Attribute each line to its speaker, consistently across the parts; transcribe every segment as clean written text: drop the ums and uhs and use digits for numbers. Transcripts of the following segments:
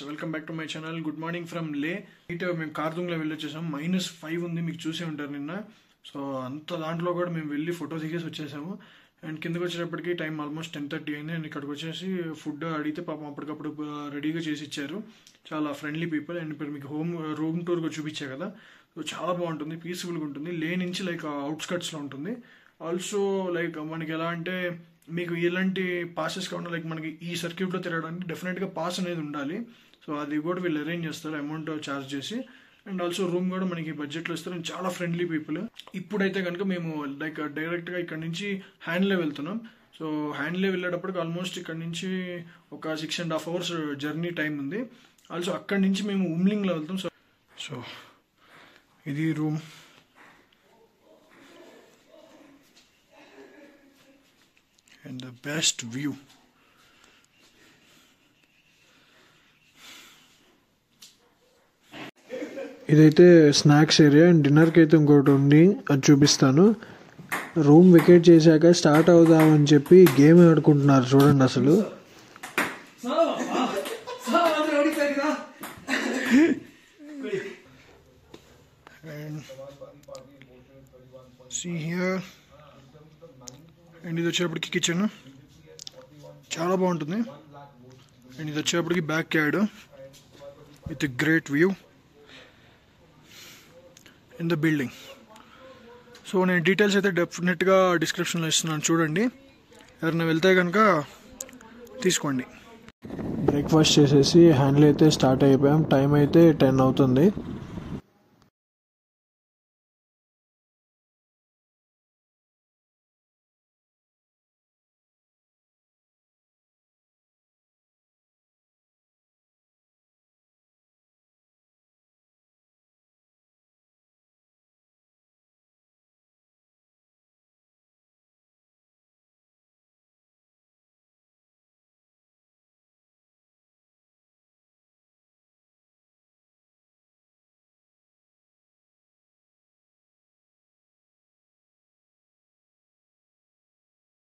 Speaker 1: Welcome back to my channel. Good morning from లే. మేము కార్దుంగ్లో వెళ్ళొచ్చేసాం. -5 ఉంది, మీకు చూసే ఉంటారు నిన్న. సో అంత దాంట్లో కూడా మేము వెళ్ళి ఫోటో దిగేసి వచ్చేసాము. అండ్ కిందకి వచ్చేటప్పటికి టైం ఆల్మోస్ట్ 10:30 అయింది. అండ్ ఇక్కడికి వచ్చేసి ఫుడ్ అడిగితే పాపం అప్పటికప్పుడు రెడీగా చేసి ఇచ్చారు. చాలా ఫ్రెండ్లీ పీపుల్. అండ్ ఇప్పుడు మీకు రూమ్ టూర్గా చూపించా కదా, సో చాలా బాగుంటుంది, పీస్ఫుల్గా ఉంటుంది. లే నుంచి లైక్ అవుట్స్కట్స్లో ఉంటుంది. ఆల్సో లైక్ మనకి ఎలా అంటే మీకు ఎలాంటి పాసెస్ కావాలి, లైక్ మనకి ఈ సర్క్యూట్లో తిరగడానికి డెఫినెట్గా పాస్ అనేది ఉండాలి. సో అది కూడా వీళ్ళు అరేంజ్ చేస్తారు అమౌంట్ ఛార్జ్ చేసి. అండ్ ఆల్సో రూమ్ కూడా మనకి బడ్జెట్లో ఇస్తారు. అండ్ చాలా ఫ్రెండ్లీ పీపుల్. ఇప్పుడైతే కనుక మేము లైక్ డైరెక్ట్గా ఇక్కడ నుంచి హ్యాండ్లే వెళ్తున్నాం. సో హ్యాండ్లే వెళ్ళేటప్పటికి ఆల్మోస్ట్ ఇక్కడ నుంచి ఒక 6.5 hours జర్నీ టైం ఉంది. ఆల్సో అక్కడి నుంచి మేము ఉమ్లింగ్లో వెళ్తాం. సో ఇది room. And the best view. ఇదైతే స్నాక్స్ ఏరియా. అండ్ డిన్నర్కి అయితే ఇంకోటి ఉంది, అది చూపిస్తాను. రూమ్ వెకేట్ చేశాక స్టార్ట్ అవుదామని చెప్పి గేమ్ ఆడుకుంటున్నారు చూడండి అసలు. See here. అండ్ ఇది వచ్చేటప్పటికి కిచెన్ చాలా బాగుంటుంది. అండ్ ఇది వచ్చేటప్పటికి back yard with great view in the building. So నేను డీటెయిల్స్ అయితే డెఫినెట్గా డిస్క్రిప్షన్లో ఇస్తున్నాను, చూడండి. ఎవరైనా వెళ్తే కనుక తీసుకోండి. బ్రేక్ఫాస్ట్ చేసేసి హ్యాండిల్ అయితే స్టార్ట్ అయిపోయాం. టైం అయితే 10 అవుతుంది.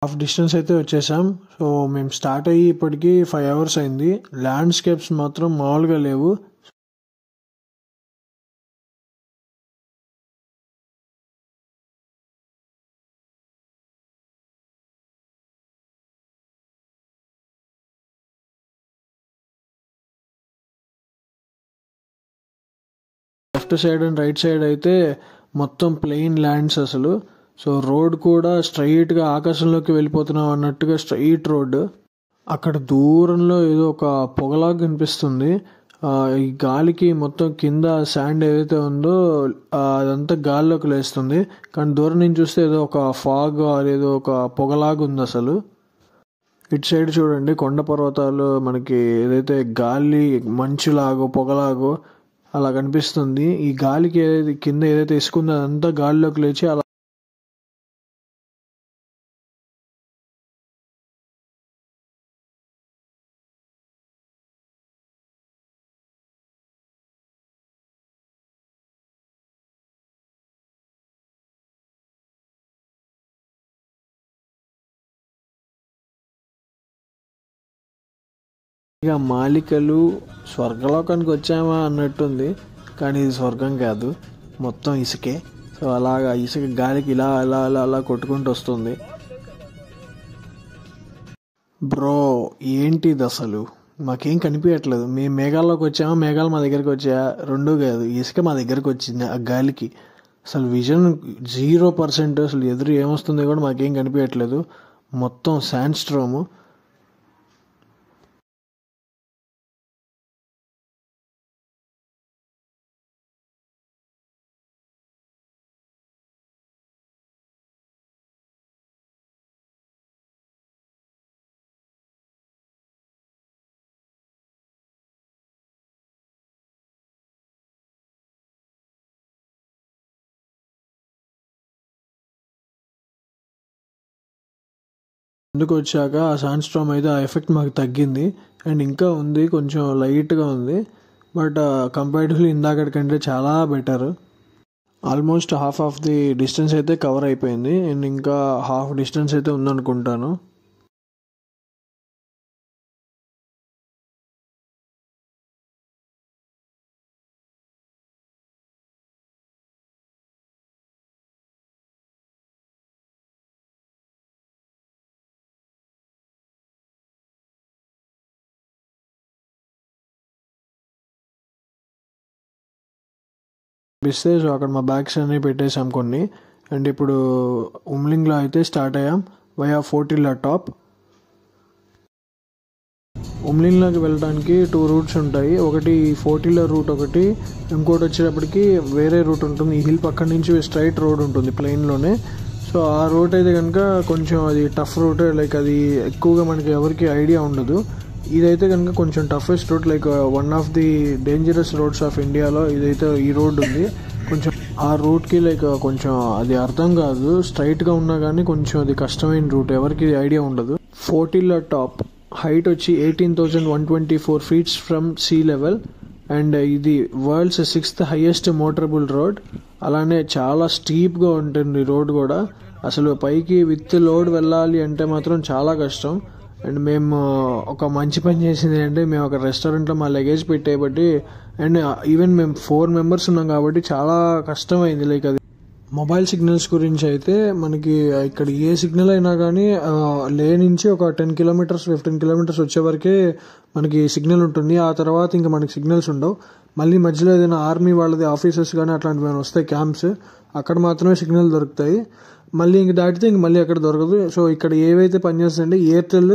Speaker 1: హాఫ్ డిస్టెన్స్ అయితే వచ్చేసాం. సో మేము స్టార్ట్ అయ్యి ఇప్పటికీ 5 hours అయింది. ల్యాండ్స్కేప్స్ మాత్రం మామూలుగా లేవు. Left side and right side అయితే మొత్తం ప్లెయిన్ ల్యాండ్స్ అసలు. సో రోడ్ కూడా స్ట్రైట్గా ఆకాశంలోకి వెళ్ళిపోతున్నాం అన్నట్టుగా స్ట్రైట్ రోడ్. అక్కడ దూరంలో ఏదో ఒక పొగలాగా కనిపిస్తుంది. ఈ గాలికి మొత్తం కింద శాండ్ ఏదైతే ఉందో అదంతా గాల్లోకి లేస్తుంది. కానీ దూరం నుంచి చూస్తే ఏదో ఒక ఫాగ్ ఏదో ఒక పొగలాగా ఉంది అసలు. ఇటు సైడ్ చూడండి, కొండ పర్వతాలు మనకి ఏదైతే గాలి మంచులాగో పొగలాగో అలా కనిపిస్తుంది. ఈ గాలికి ఏదైతే కింద ఏదైతే ఇసుకుందో అదంతా గాలిలోకి లేచి అలా ఇక మాలికలు స్వర్గలోకానికి వచ్చామా అన్నట్టుంది. కానీ ఇది స్వర్గం కాదు, మొత్తం ఇసుకే. సో అలాగా ఇసుక గాలికి ఇలా అలా అలా అలా కొట్టుకుంటూ వస్తుంది. బ్రో ఏంటిది అసలు, మాకేం కనిపించట్లేదు. మేము మేఘాల్లోకి వచ్చామా, మేఘాలు మా దగ్గరికి వచ్చాయా, రెండూ కాదు. ఇసుక మా దగ్గరికి వచ్చింది ఆ గాలికి. అసలు విజన్ 0%. అసలు ఎదురు ఏమొస్తుందో కూడా మాకేం కనిపించట్లేదు. మొత్తం శాండ్ స్ట్రోము. ముందుకు వచ్చాక ఆ శాండ్ స్ట్రామ్ అయితే ఆ ఎఫెక్ట్ మాకు తగ్గింది. అండ్ ఇంకా ఉంది, కొంచెం లైట్గా ఉంది. బట్ కంపారిటివ్లీ ఇందాకటి కంటే చాలా better. Almost half of the distance అయితే కవర్ అయిపోయింది. అండ్ ఇంకా హాఫ్ డిస్టెన్స్ అయితే ఉందనుకుంటాను. ఇస్తే సో అక్కడ మా బ్యాగ్స్ అన్నీ పెట్టేసాం కొన్ని. అండ్ ఇప్పుడు ఉమ్లింగ్లో అయితే స్టార్ట్ అయ్యాం వయా ఫోర్టిల్లా టాప్. ఉమ్లింగ్లోకి వెళ్ళడానికి 2 రూట్స్ ఉంటాయి. ఒకటి ఫోర్టిల్లా రూట్, ఒకటి ఇంకోటి వచ్చేటప్పటికి వేరే రూట్ ఉంటుంది. ఈ హిల్ పక్కన నుంచి స్ట్రైట్ రోడ్ ఉంటుంది ప్లెయిన్లోనే. సో ఆ రూట్ అయితే కనుక కొంచెం అది టఫ్ రూట్, లైక్ అది ఎక్కువగా మనకి ఎవరికి ఐడియా ఉండదు. ఇదైతే కనుక కొంచెం toughest route, like one of the dangerous roads of ఇండియాలో ఇదైతే ఈ రోడ్ ఉంది. కొంచెం ఆ రూట్కి లైక్ కొంచెం అది అర్థం కాదు, స్ట్రైట్గా ఉన్నా కానీ కొంచెం అది కష్టమైన రూట్, ఎవరికి ఐడియా ఉండదు. ఫోర్టిల్లా టాప్ హైట్ వచ్చి 18,124 feet from sea level. And ఇది world's 6th highest motorable road. అలానే చాలా స్టీప్గా ఉంటుంది రోడ్ కూడా. అసలు పైకి విత్ లోడ్ వెళ్ళాలి అంటే మాత్రం చాలా కష్టం. అండ్ మేము ఒక మంచి పని చేసింది అంటే మేము ఒక రెస్టారెంట్లో మా లగేజ్ పెట్టేయబట్టి, అండ్ ఈవెన్ మేము 4 members ఉన్నాం కాబట్టి చాలా కష్టమైంది. లైక్ అది మొబైల్ సిగ్నల్స్ గురించి అయితే మనకి ఇక్కడ ఏ సిగ్నల్ అయినా కానీ లే నుంచి ఒక 10 kilometers 15 kilometers వచ్చే వరకే మనకి సిగ్నల్ ఉంటుంది. ఆ తర్వాత ఇంకా మనకి సిగ్నల్స్ ఉండవు. మళ్ళీ మధ్యలో ఏదైనా ఆర్మీ వాళ్ళది ఆఫీసెస్ కానీ అట్లాంటివి ఏమైనా వస్తాయి క్యాంప్స్, అక్కడ మాత్రమే సిగ్నల్ దొరుకుతాయి. మళ్ళీ ఇంక దాటితే ఇంక మళ్ళీ ఎక్కడ దొరకదు. సో ఇక్కడ ఏవైతే పనిచేస్తాయంటే ఎయిర్టెల్,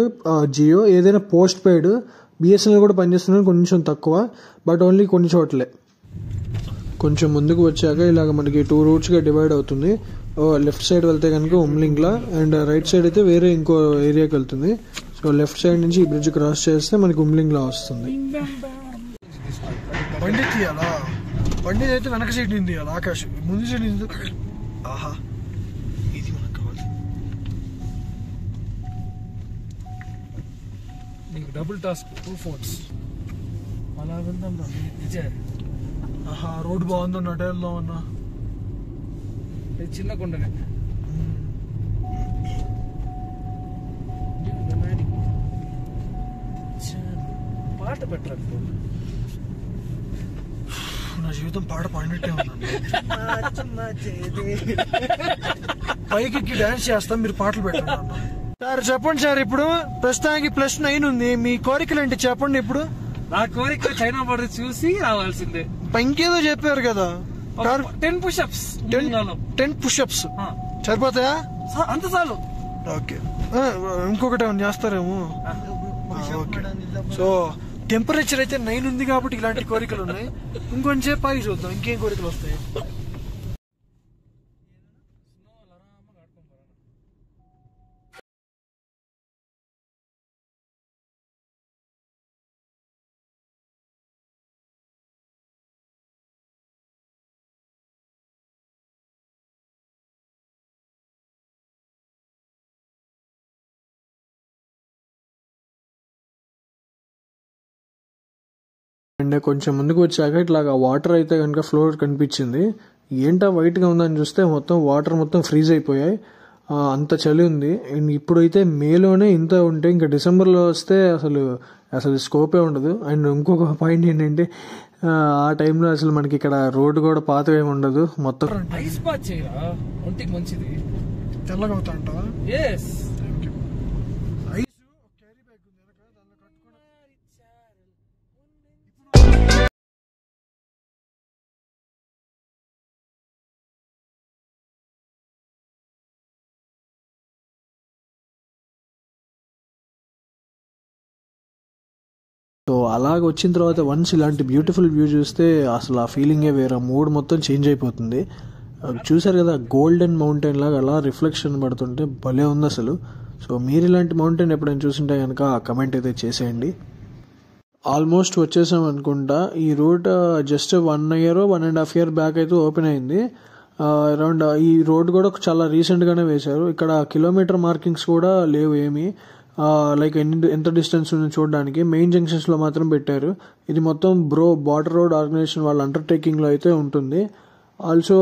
Speaker 1: జియో, ఏదైనా పోస్ట్ పెయిడ్, బిఎస్ఎన్ఎల్ కూడా పనిచేస్తున్నాయి, కొంచెం తక్కువ, బట్ ఓన్లీ కొన్ని చోట్లే. కొంచెం ముందుకు వచ్చాక ఇలాగ మనకి 2 రూట్స్గా డివైడ్ అవుతుంది. లెఫ్ట్ సైడ్ వెళ్తే కనుక ఉమ్లింగ్లా, అండ్ రైట్ సైడ్ అయితే వేరే ఇంకో ఏరియాకి వెళ్తుంది. సో లెఫ్ట్ సైడ్ నుంచి ఈ బ్రిడ్జ్ క్రాస్ చేస్తే మనకి ఉమ్లింగ్లా వస్తుంది. బండి తీయాలా? బండి అయితే వెనక సైడ్ నుంచి తీయాలి, ఆకాశం ముందు సైడ్ నుంచి. ఆహా, ఇది మనకు కావాలి.
Speaker 2: నీకు డబుల్ టాస్క్ 2 phones అలా వెళ్దాం రా. విజయ్
Speaker 1: ఆహా, రోడ్ బాగుందన్న అటే వెళ్దాం అన్న.
Speaker 2: చిన్న కొండనే పాట పెట్టరు.
Speaker 1: నా జీవితం పాట పాడినట్టే ఉంది. పైకి డాన్స్ చేస్తాం, మీరు పాటలు పెట్టండి. సార్ చెప్పండి సార్, ఇప్పుడు ప్రస్తుతానికి +9 ఉంది. మీ కోరికలు ఏంటి చెప్పండి ఇప్పుడు.
Speaker 2: నా కోరిక చైనా బోర్డర్ చూసి రావాల్సిందే.
Speaker 1: ఇంకేదో చెప్పారు కదా,
Speaker 2: 10 push-ups.
Speaker 1: 10 push-ups సరిపోతాయా?
Speaker 2: అంత చాలు.
Speaker 1: ఓకే, ఇంకొకటి ఏమైనా చేస్తారేమో. సో టెంపరేచర్ అయితే 9 ఉంది కాబట్టి ఇలాంటి కోరికలు ఉన్నాయి. ఇంకొంచెం పై చూద్దాం ఇంకేం కోరికలు వస్తాయి. అండ్ కొంచెం ముందుకు వచ్చాక ఇట్లాగా వాటర్ అయితే కనుక ఫ్లోర్ కనిపించింది. ఏంటా వైట్గా ఉందని చూస్తే మొత్తం వాటర్ మొత్తం ఫ్రీజ్ అయిపోయాయి, అంత చలి ఉంది. అండ్ ఇప్పుడైతే మేలోనే ఇంత ఉంటే ఇంకా డిసెంబర్లో వస్తే అసలు స్కోపే ఉండదు. అండ్ ఇంకొక పాయింట్ ఏంటంటే ఆ టైంలో అసలు మనకి ఇక్కడ రోడ్డు కూడా పాత ఏమి ఉండదు, మొత్తం
Speaker 2: ఐస్ బాత్ చేయరా, ఒంటికి మంచిది.
Speaker 1: తెల్లగా అవుతా అంటావా? సో అలాగ వచ్చిన తర్వాత వన్స్ ఇలాంటి బ్యూటిఫుల్ వ్యూ చూస్తే అసలు ఆ ఫీలింగే వేరే, మూడ్ మొత్తం చేంజ్ అయిపోతుంది. చూసారు కదా గోల్డెన్ మౌంటైన్ లాగా అలా రిఫ్లెక్షన్ పడుతుంటే భలే ఉంది అసలు. సో మీరు ఇలాంటి మౌంటైన్ ఎప్పుడైనా చూసింటే కనుక కమెంట్ అయితే చేసేయండి. ఆల్మోస్ట్ వచ్చేసాం అనుకుంటా. ఈ route just 1 year 1.5 year back అయితే ఓపెన్ అయింది. అరౌండ్ ఈ రోడ్ కూడా చాలా రీసెంట్గానే వేశారు. ఇక్కడ కిలోమీటర్ మార్కింగ్స్ కూడా లేవు ఏమి, లైక్ ఎంత డిస్టెన్స్ ఉంది చూడడానికి. మెయిన్ జంక్షన్స్లో మాత్రం పెట్టారు. ఇది మొత్తం బార్డర్ రోడ్ ఆర్గనైజేషన్ వాళ్ళ అండర్టేకింగ్లో అయితే ఉంటుంది. ఆల్సో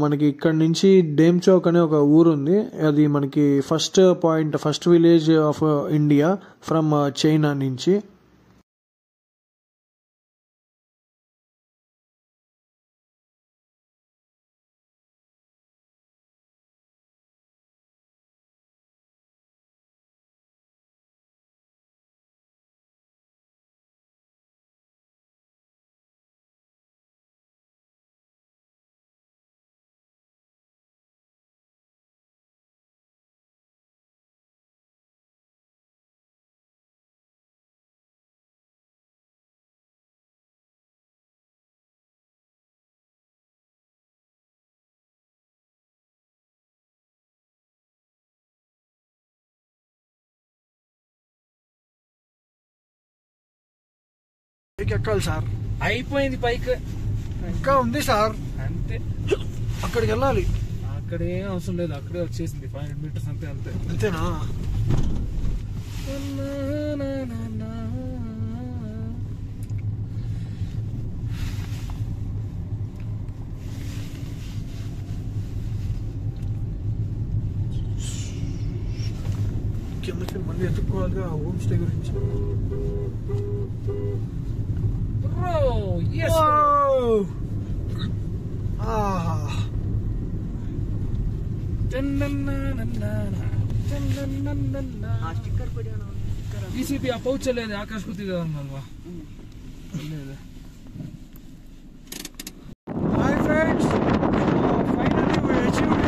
Speaker 1: మనకి ఇక్కడ నుంచి డేమ్ చౌక్ అనే ఒక ఊరు ఉంది. అది మనకి first village of India from China నుంచి. పైకి ఎక్కాలి సార్.
Speaker 2: అయిపోయింది పైకి,
Speaker 1: ఇంకా ఉంది సార్.
Speaker 2: అంతే,
Speaker 1: అక్కడికి వెళ్ళాలి.
Speaker 2: అక్కడ ఏం అవసరం లేదు, అక్కడే వచ్చేసింది 500 meters అంతే.
Speaker 1: అంతేనా? కిందకి మళ్ళీ ఎత్తుక్కోవాలిగా హోమ్ స్టే గురించి.
Speaker 2: ఈసీపీ ఆ పౌచ్ లేదు, ఆకాశ్ కుత్తి కదమ్మా.
Speaker 1: Hi friends, finally we achieved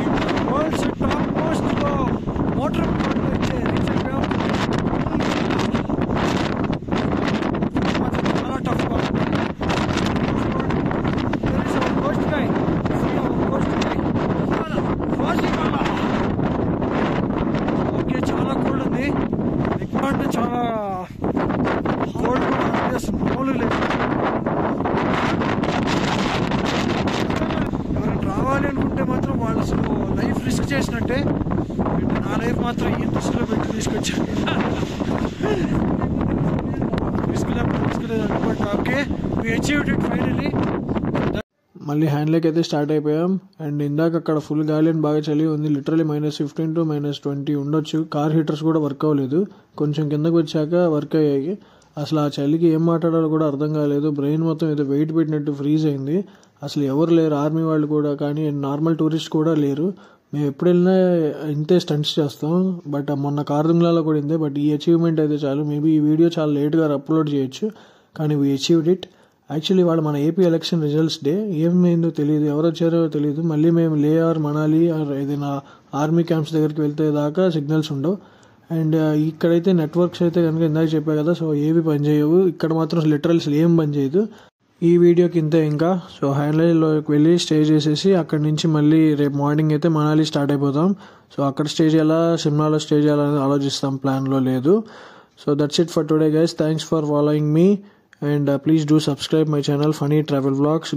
Speaker 1: it. World's top most water fall వచ్చే రీచ్ అయిపోయాం. చాలా టఫ్ గా ఉంది. There is our coast guy. See our coast guy. Okay, చాలా కోల్డ్ ఉంది. ఎక్కువ అంటే చాలా కోల్డ్ కూడా అనిపిస్తుంది. మామూలు లేదు. ఎవరైనా రావాలి అనుకుంటే మాత్రం వాళ్ళు అసలు లైఫ్ రిస్క్ చేసినట్టే. నా లైఫ్ మాత్రం ఈ రిస్క్లో పెట్టి తీసుకొచ్చాను. రిస్క్ లేదు. But okay, we achieved it finally. మళ్ళీ హ్యాండ్లోకి అయితే స్టార్ట్ అయిపోయాం. అండ్ ఇందాక అక్కడ ఫుల్ గాలి అని బాగా చలి ఉంది. లిటరలీ -15 to -20 ఉండొచ్చు. కార్ హీటర్స్ కూడా వర్క్ అవ్వలేదు. కొంచెం కిందకు వచ్చాక వర్క్ అయ్యాయి. అసలు ఆ చలికి ఏం మాట్లాడాలో కూడా అర్థం కాలేదు. బ్రెయిన్ మొత్తం ఏదో వెయిట్ పెట్టినట్టు ఫ్రీజ్ అయింది. అసలు ఎవరు లేరు, ఆర్మీ వాళ్ళు కూడా కానీ నార్మల్ టూరిస్ట్ కూడా లేరు. మేము ఎప్పుడు వెళ్ళినా ఇంతే స్టంట్స్ చేస్తాం. బట్ మొన్న కార్దుంగ్లాలో కూడా ఇంతే. బట్ ఈ అచీవ్మెంట్ అయితే చాలు. మేబీ ఈ వీడియో చాలా లేట్గా అప్లోడ్ చేయొచ్చు, కానీ వీ అచీవ్డ్ ఇట్. యాక్చువల్లీ వాళ్ళు మన ఏపీ ఎలక్షన్ రిజల్ట్స్ డే ఏమైందో తెలియదు, ఎవరు వచ్చారో తెలియదు. మళ్ళీ మేము లే ఆర్ మనాలి ఆర్ ఏదైనా ఆర్మీ క్యాంప్స్ దగ్గరికి వెళ్తే దాకా సిగ్నల్స్ ఉండవు. అండ్ ఇక్కడైతే నెట్వర్క్స్ అయితే కనుక ఇందాక చెప్పా కదా, సో ఏవి పనిచేయవు. ఇక్కడ మాత్రం లిటరల్స్ ఏం పనిచేయదు. ఈ వీడియోకి ఇంతే. ఇంకా సో హ్యాండ్లైన్లోకి వెళ్ళి స్టే చేసేసి అక్కడి నుంచి మళ్ళీ రేపు మార్నింగ్ అయితే మనాలి స్టార్ట్ అయిపోతాం. సో అక్కడ స్టే చేయాలా, సిమ్లాలో స్టే చేయాలని ఆలోచిస్తాం, ప్లాన్లో లేదు. So that's it for today guys. Thanks for following me. And please do subscribe my channel Funny Travel Vlogs.